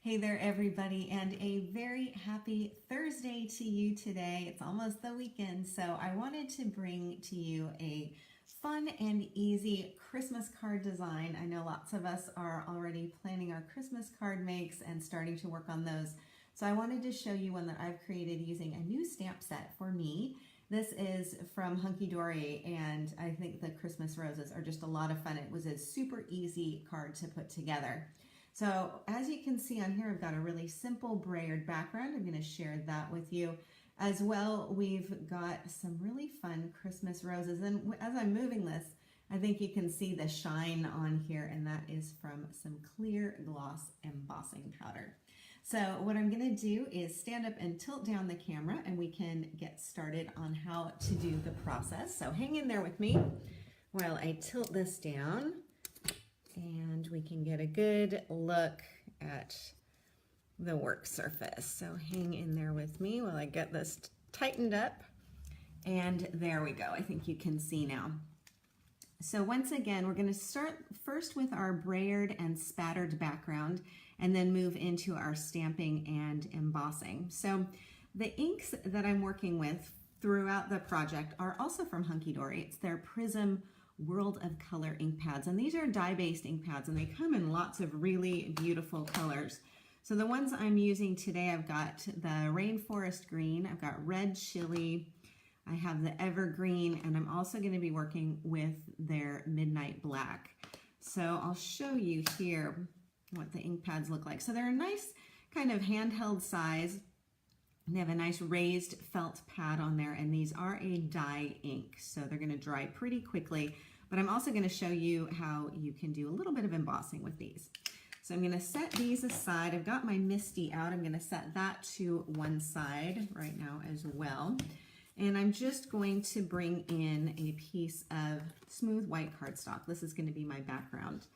Hey there, everybody, and a very happy Thursday to you today. It's almost the weekend, so I wanted to bring to you a fun and easy Christmas card design. I know lots of us are already planning our Christmas card makes and starting to work on those. So I wanted to show you one that I've created using a new stamp set for me. This is from Hunkydory, and I think the Christmas roses are just a lot of fun. It was a super easy card to put together. So as you can see on here, I've got a really simple brayered background. I'm going to share that with you. As well, we've got some really fun Christmas roses. And as I'm moving this, I think you can see the shine on here, and that is from some clear gloss embossing powder. So what I'm going to do is stand up and tilt down the camera, and we can get started on how to do the process. So hang in there with me while I tilt this down, and we can get a good look at the work surface. So hang in there with me while I get this tightened up. And there we go. I think you can see now. So once again, we're going to start first with our brayered and spattered background and then move into our stamping and embossing. So the inks that I'm working with throughout the project are also from Hunkydory. It's their Prism World of Color ink pads, and these are dye-based ink pads, and they come in lots of really beautiful colors. So the ones I'm using today, I've got the Rainforest Green, I've got Red Chili, I have the Evergreen, and I'm also going to be working with their Midnight Black. So I'll show you here what the ink pads look like. So they're a nice kind of handheld size. They have a nice raised felt pad on there, and these are a dye ink, so they're going to dry pretty quickly. But I'm also going to show you how you can do a little bit of embossing with these. So I'm going to set these aside. I've got my Misty out. I'm going to set that to one side right now as well. And I'm just going to bring in a piece of smooth white cardstock. This is going to be my background.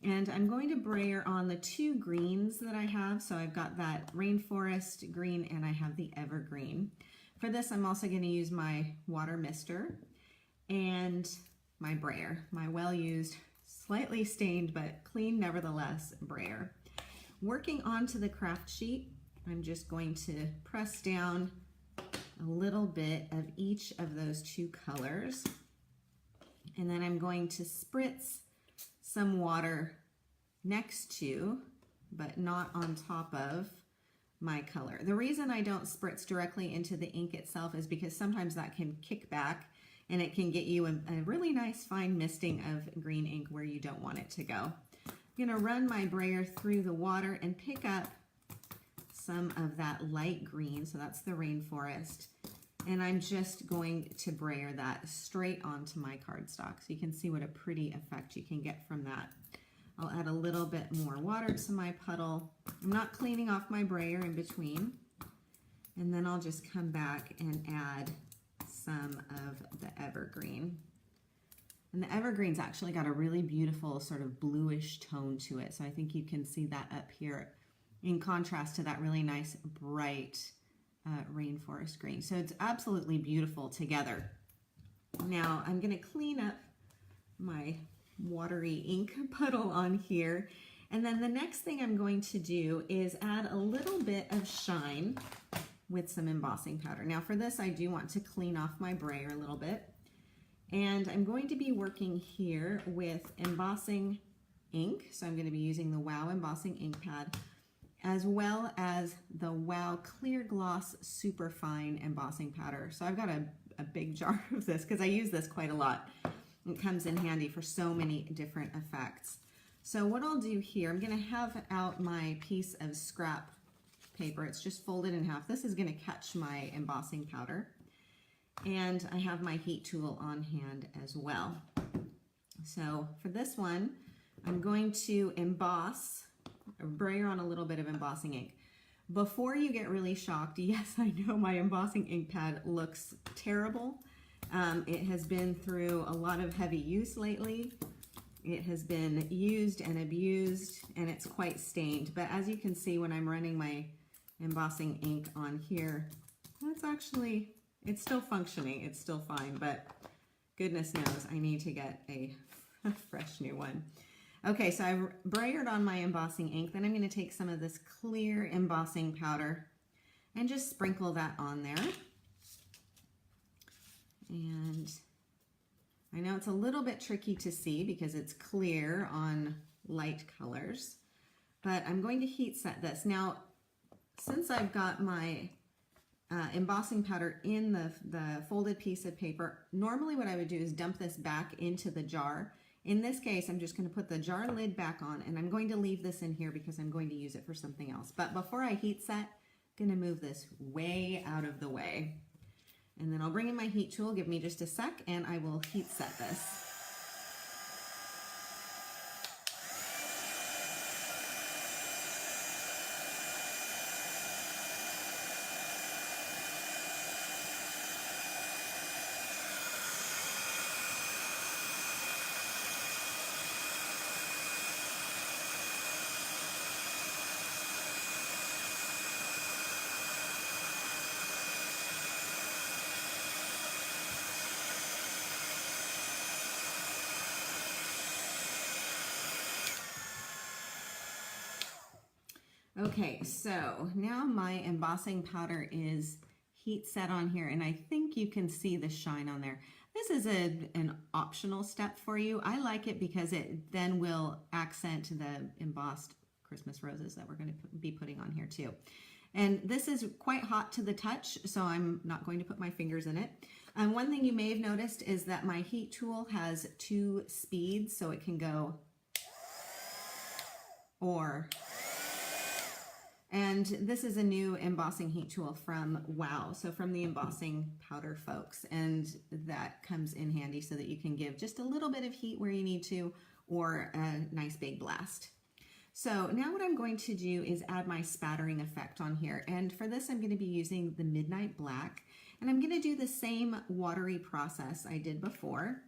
And I'm going to brayer on the two greens that I have. So I've got that Rainforest Green and I have the Evergreen. For this, I'm also going to use my water mister and my brayer, my well-used, slightly stained but clean nevertheless brayer. Working onto the craft sheet, I'm just going to press down a little bit of each of those two colors. And then I'm going to spritz some water next to, but not on top of, my color. The reason I don't spritz directly into the ink itself is because sometimes that can kick back and it can get you a really nice fine misting of green ink where you don't want it to go. I'm going to run my brayer through the water and pick up some of that light green, so that's the Rainforest, and I'm just going to brayer that straight onto my cardstock. So you can see what a pretty effect you can get from that. I'll add a little bit more water to my puddle. I'm not cleaning off my brayer in between. And then I'll just come back and add some of the Evergreen. And the Evergreen's actually got a really beautiful sort of bluish tone to it. So I think you can see that up here in contrast to that really nice bright Rainforest Green. So it's absolutely beautiful together. Now I'm going to clean up my watery ink puddle on here, and then the next thing I'm going to do is add a little bit of shine with some embossing powder. Now for this, I do want to clean off my brayer a little bit, and I'm going to be working here with embossing ink. So I'm going to be using the Wow embossing ink pad, as well as the Wow Clear Gloss Superfine embossing powder. So I've got a big jar of this because I use this quite a lot. It comes in handy for so many different effects. So what I'll do here, I'm going to have out my piece of scrap paper. It's just folded in half. This is going to catch my embossing powder. And I have my heat tool on hand as well. So for this one, I'm going to emboss, brayer on a little bit of embossing ink. Before you get really shocked, yes, I know my embossing ink pad looks terrible. It has been through a lot of heavy use lately. It has been used and abused, and it's quite stained. But as you can see, when I'm running my embossing ink on here, it's still functioning. It's still fine, but goodness knows I need to get a fresh new one. Okay, so I've brayered on my embossing ink. Then I'm going to take some of this clear embossing powder and just sprinkle that on there. And I know it's a little bit tricky to see because it's clear on light colors, but I'm going to heat set this. Now, since I've got my embossing powder in the folded piece of paper, normally what I would do is dump this back into the jar. In this case, I'm just going to put the jar lid back on, and I'm going to leave this in here because I'm going to use it for something else. But before I heat set, I'm going to move this way out of the way. And then I'll bring in my heat tool, give me just a sec, and I will heat set this. Okay, so now my embossing powder is heat set on here, and I think you can see the shine on there. This is an optional step for you. I like it because it then will accent the embossed Christmas roses that we're going to be putting on here too. And this is quite hot to the touch, so I'm not going to put my fingers in it. One thing you may have noticed is that my heat tool has 2 speeds, so it can go or. And this is a new embossing heat tool from Wow, so from the embossing powder folks. And that comes in handy so that you can give just a little bit of heat where you need to, or a nice big blast. So now what I'm going to do is add my spattering effect on here. And for this, I'm going to be using the Midnight Black. And I'm going to do the same watery process I did before.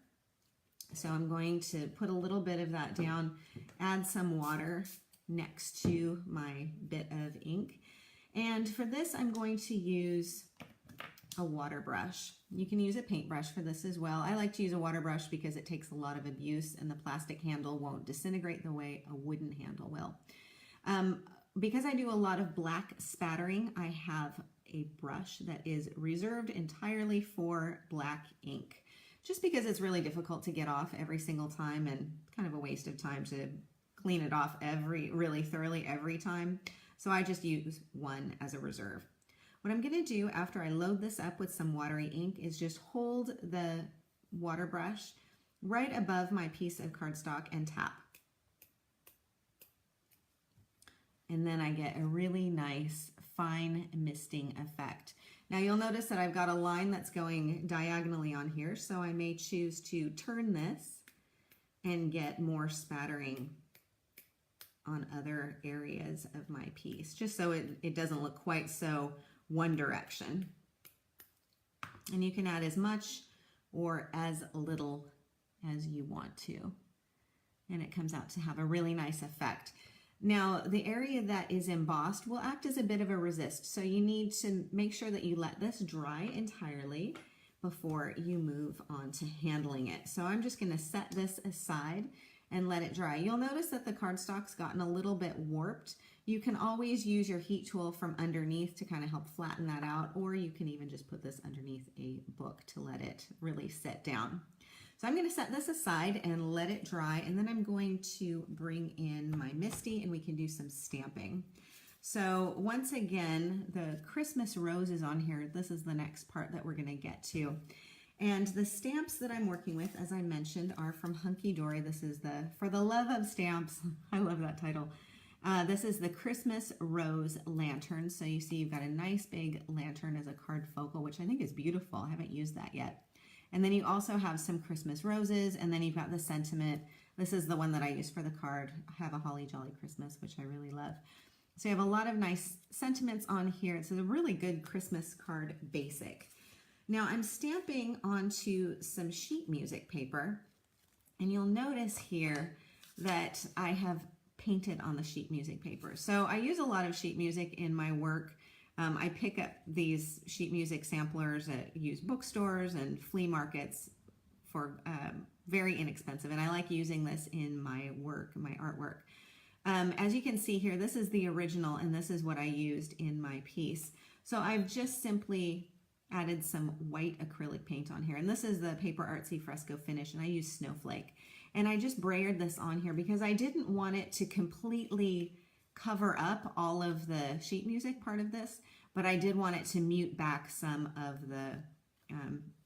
So I'm going to put a little bit of that down, add some water next to my bit of ink. And for this, I'm going to use a water brush. You can use a paintbrush for this as well. I like to use a water brush because it takes a lot of abuse and the plastic handle won't disintegrate the way a wooden handle will. Because I do a lot of black spattering, I have a brush that is reserved entirely for black ink, just because it's really difficult to get off every single time and kind of a waste of time to clean it off really thoroughly every time. So I just use one as a reserve. What I'm going to do after I load this up with some watery ink is just hold the water brush right above my piece of cardstock and tap. And then I get a really nice fine misting effect. Now you'll notice that I've got a line that's going diagonally on here, so I may choose to turn this and get more spattering on other areas of my piece, just so it doesn't look quite so one direction. And you can add as much or as little as you want to. And it comes out to have a really nice effect. Now, the area that is embossed will act as a bit of a resist, so you need to make sure that you let this dry entirely before you move on to handling it. So I'm just going to set this aside and let it dry. You'll notice that the cardstock's gotten a little bit warped. You can always use your heat tool from underneath to kind of help flatten that out, or you can even just put this underneath a book to let it really sit down. So I'm going to set this aside and let it dry, and then I'm going to bring in my Misty and we can do some stamping. So once again, the Christmas roses on here. This is the next part that we're going to get to. And the stamps that I'm working with, as I mentioned, are from Hunkydory. This is the For the Love of Stamps. I love that title. This is the Christmas Rose Lantern. So you see you've got a nice big lantern as a card focal, which I think is beautiful. I haven't used that yet. And then you also have some Christmas roses, and then you've got the sentiment. This is the one that I use for the card. I have a Holly Jolly Christmas, which I really love. So you have a lot of nice sentiments on here. It's a really good Christmas card basic. Now I'm stamping onto some sheet music paper, and you'll notice here that I have painted on the sheet music paper. So I use a lot of sheet music in my work. I pick up these sheet music samplers at used bookstores and flea markets for very inexpensive, and I like using this in my work, my artwork. As you can see here, this is the original, and this is what I used in my piece. So I've just simply added some white acrylic paint on here, and this is the Paper Artsy Fresco Finish, and I use Snowflake. And I just brayered this on here because I didn't want it to completely cover up all of the sheet music part of this, but I did want it to mute back some of the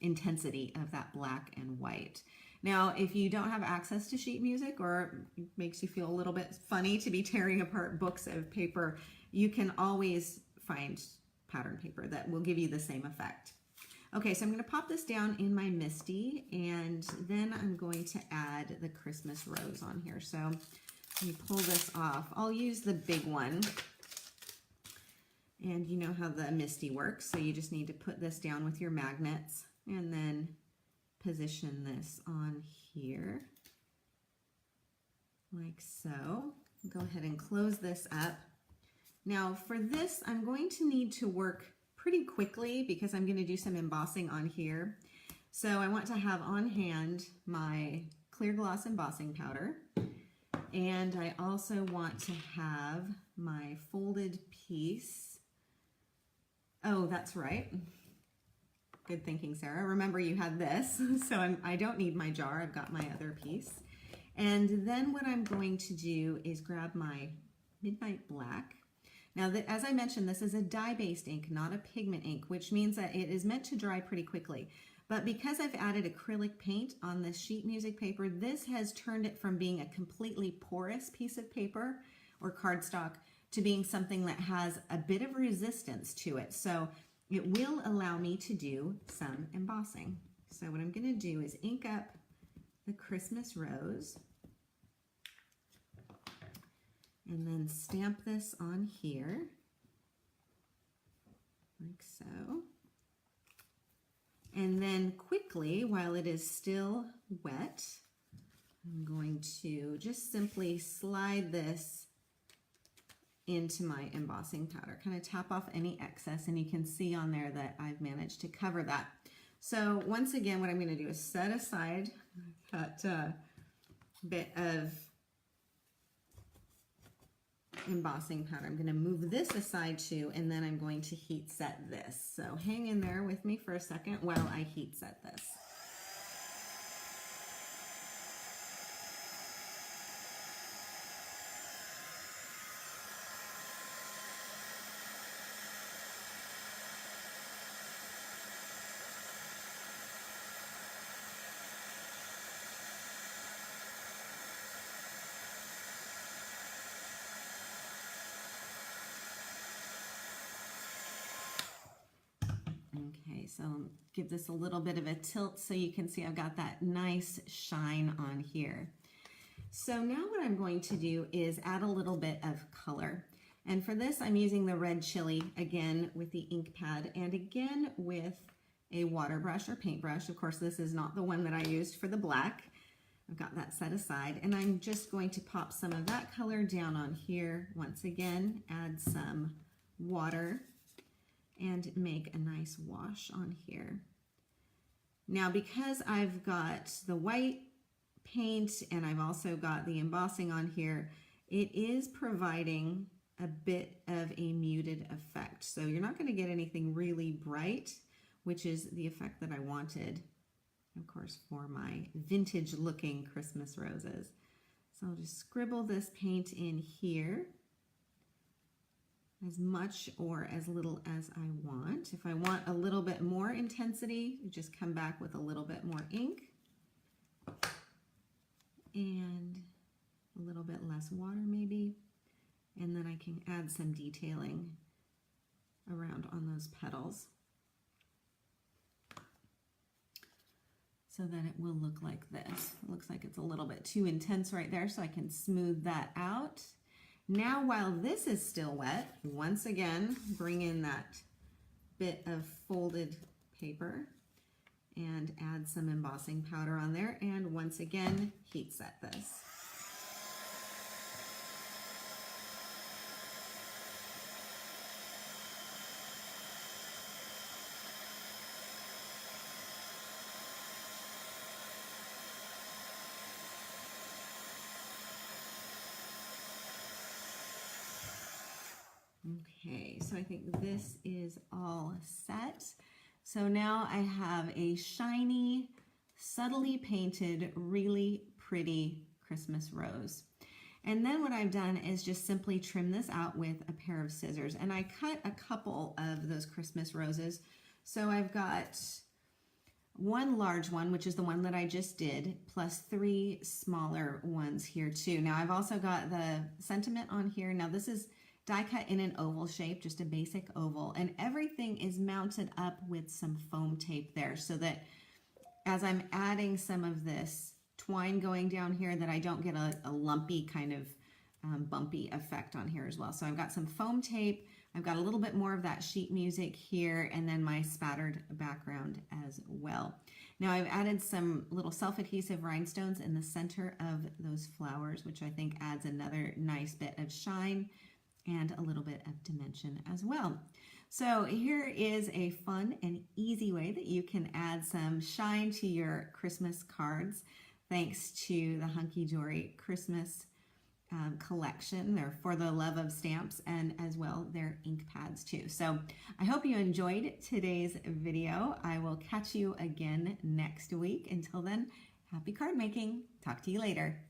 intensity of that black and white. Now, if you don't have access to sheet music, or it makes you feel a little bit funny to be tearing apart books of paper, you can always find pattern paper that will give you the same effect. Okay, so I'm going to pop this down in my Misty, and then I'm going to add the Christmas rose on here. So let me pull this off. I'll use the big one. And you know how the Misty works, so you just need to put this down with your magnets and then position this on here like so. Go ahead and close this up. Now for this, I'm going to need to work pretty quickly because I'm going to do some embossing on here. So I want to have on hand my clear gloss embossing powder, and I also want to have my folded piece. Oh, that's right. Good thinking, Sarah. Remember, you had this, so I don't need my jar. I've got my other piece. And then what I'm going to do is grab my Midnight Black. Now, as I mentioned, this is a dye-based ink, not a pigment ink, which means that it is meant to dry pretty quickly. But because I've added acrylic paint on this sheet music paper, this has turned it from being a completely porous piece of paper or cardstock to being something that has a bit of resistance to it. So it will allow me to do some embossing. So what I'm going to do is ink up the Christmas rose and then stamp this on here like so. And then quickly, while it is still wet, I'm going to just simply slide this into my embossing powder, kind of tap off any excess, and you can see on there that I've managed to cover that. So once again, what I'm going to do is set aside that bit of embossing powder. I'm going to move this aside too, and then I'm going to heat set this. So hang in there with me for a second while I heat set this. Okay, so give this a little bit of a tilt so you can see I've got that nice shine on here. So now what I'm going to do is add a little bit of color. And for this, I'm using the red chili again with the ink pad and again with a water brush or paintbrush. Of course, this is not the one that I used for the black. I've got that set aside, and I'm just going to pop some of that color down on here. Once again, add some water and make a nice wash on here. Now, because I've got the white paint and I've also got the embossing on here, it is providing a bit of a muted effect. So you're not going to get anything really bright, which is the effect that I wanted, of course, for my vintage looking Christmas roses. So I'll just scribble this paint in here, as much or as little as I want. If I want a little bit more intensity, you just come back with a little bit more ink and a little bit less water maybe. And then I can add some detailing around on those petals so that it will look like this. It looks like it's a little bit too intense right there, so I can smooth that out. Now, while this is still wet, once again, bring in that bit of folded paper and add some embossing powder on there, and once again, heat set this. Okay, so I think this is all set. So now I have a shiny, subtly painted, really pretty Christmas rose. And then what I've done is just simply trim this out with a pair of scissors. And I cut a couple of those Christmas roses. So I've got one large one, which is the one that I just did, plus 3 smaller ones here too. Now I've also got the sentiment on here. Now this is die cut in an oval shape, just a basic oval, and everything is mounted up with some foam tape there so that as I'm adding some of this twine going down here, that I don't get a lumpy kind of bumpy effect on here as well. So I've got some foam tape, I've got a little bit more of that sheet music here, and then my spattered background as well. Now I've added some little self-adhesive rhinestones in the center of those flowers, which I think adds another nice bit of shine and a little bit of dimension as well. So here is a fun and easy way that you can add some shine to your Christmas cards, thanks to the Hunkydory Christmas collection. They're for the love of stamps, and as well their ink pads too. So I hope you enjoyed today's video. I will catch you again next week. Until then, happy card making. Talk to you later.